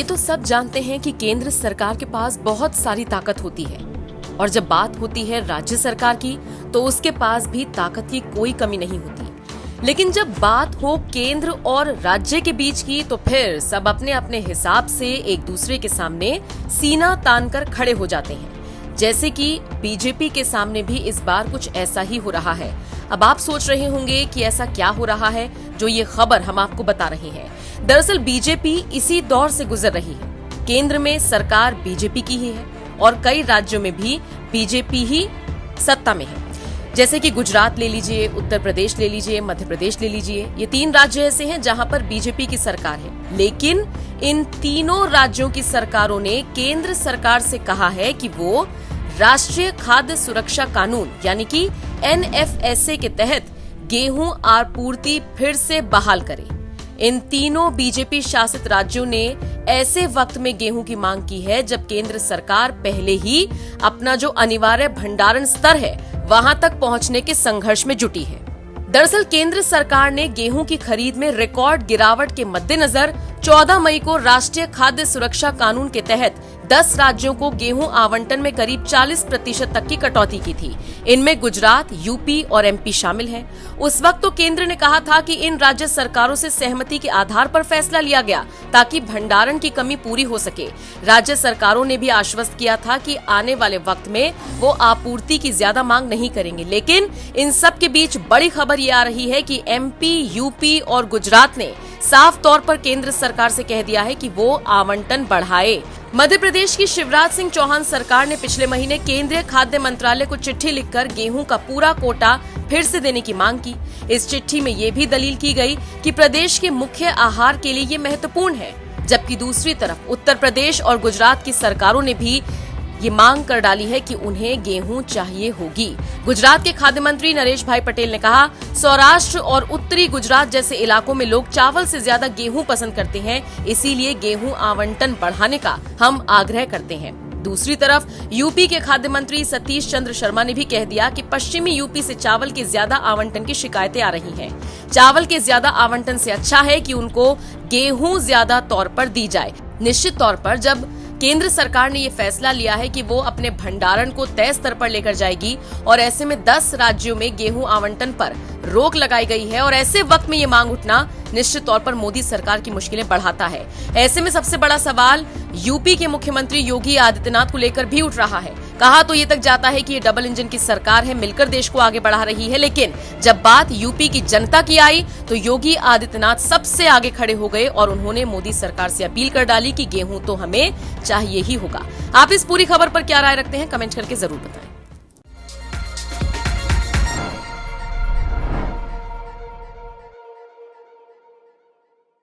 ये तो सब जानते हैं कि केंद्र सरकार के पास बहुत सारी ताकत होती है और जब बात होती है राज्य सरकार की तो उसके पास भी ताकत की कोई कमी नहीं होती। लेकिन जब बात हो केंद्र और राज्य के बीच की तो फिर सब अपने अपने हिसाब से एक दूसरे के सामने सीना तानकर खड़े हो जाते हैं। जैसे कि बीजेपी के सामने भी इस बार कुछ ऐसा ही हो रहा है। अब आप सोच रहे होंगे कि ऐसा क्या हो रहा है जो ये खबर हम आपको बता रहे हैं। दरअसल बीजेपी इसी दौर से गुजर रही है। केंद्र में सरकार बीजेपी की ही है और कई राज्यों में भी बीजेपी ही सत्ता में है। जैसे कि गुजरात ले लीजिए, उत्तर प्रदेश ले लीजिए, मध्य प्रदेश ले लीजिए। ये 3 राज्य ऐसे हैं जहां पर बीजेपी की सरकार है। लेकिन इन तीनों राज्यों की सरकारों ने केंद्र सरकार से कहा है कि वो राष्ट्रीय खाद्य सुरक्षा कानून यानी कि NFSA के तहत गेहूं आपूर्ति फिर से बहाल करे। इन तीनों बीजेपी शासित राज्यों ने ऐसे वक्त में गेहूं की मांग की है जब केंद्र सरकार पहले ही अपना जो अनिवार्य भंडारण स्तर है वहां तक पहुंचने के संघर्ष में जुटी है। दरअसल केंद्र सरकार ने गेहूं की खरीद में रिकॉर्ड गिरावट के मद्देनजर 14 मई को राष्ट्रीय खाद्य सुरक्षा कानून के तहत 10 राज्यों को गेहूं आवंटन में करीब 40% तक की कटौती की थी। इनमें गुजरात, यूपी और MP शामिल हैं। उस वक्त तो केंद्र ने कहा था कि इन राज्य सरकारों से सहमति के आधार पर फैसला लिया गया ताकि भंडारण की कमी पूरी हो सके। राज्य सरकारों ने भी आश्वस्त किया था कि आने वाले वक्त में वो आपूर्ति की ज्यादा मांग नहीं करेंगे। लेकिन इन सब के बीच बड़ी खबर ये आ रही है कि MP, यूपी और गुजरात ने साफ तौर पर केंद्र सरकार से कह दिया है कि वो आवंटन बढ़ाए। मध्य प्रदेश की शिवराज सिंह चौहान सरकार ने पिछले महीने केंद्रीय खाद्य मंत्रालय को चिट्ठी लिखकर गेहूं का पूरा कोटा फिर से देने की मांग की। इस चिट्ठी में ये भी दलील की गई कि प्रदेश के मुख्य आहार के लिए ये महत्वपूर्ण है। जबकि दूसरी तरफ उत्तर प्रदेश और गुजरात की सरकारों ने भी ये मांग कर डाली है कि उन्हें गेहूं चाहिए होगी। गुजरात के खाद्य मंत्री नरेश भाई पटेल ने कहा, सौराष्ट्र और उत्तरी गुजरात जैसे इलाकों में लोग चावल से ज्यादा गेहूं पसंद करते हैं, इसीलिए गेहूं आवंटन बढ़ाने का हम आग्रह करते हैं। दूसरी तरफ यूपी के खाद्य मंत्री सतीश चंद्र शर्मा ने भी कह दिया कि पश्चिमी यूपी से चावल के ज्यादा आवंटन की शिकायतें आ रही हैं। चावल के ज्यादा आवंटन से अच्छा है कि उनको गेहूं ज्यादा तौर पर दी जाए। निश्चित तौर पर जब केंद्र सरकार ने ये फैसला लिया है कि वो अपने भंडारण को तय स्तर पर लेकर जाएगी और ऐसे में 10 राज्यों में गेहूं आवंटन पर रोक लगाई गई है और ऐसे वक्त में ये मांग उठना निश्चित तौर पर मोदी सरकार की मुश्किलें बढ़ाता है। ऐसे में सबसे बड़ा सवाल यूपी के मुख्यमंत्री योगी आदित्यनाथ को लेकर भी उठ रहा है। कहा तो ये तक जाता है कि ये डबल इंजन की सरकार है, मिलकर देश को आगे बढ़ा रही है। लेकिन जब बात यूपी की जनता की आई तो योगी आदित्यनाथ सबसे आगे खड़े हो गए और उन्होंने मोदी सरकार से अपील कर डाली कि गेहूं तो हमें चाहिए ही होगा। आप इस पूरी खबर पर क्या राय रखते हैं, कमेंट करके जरूर बताएं।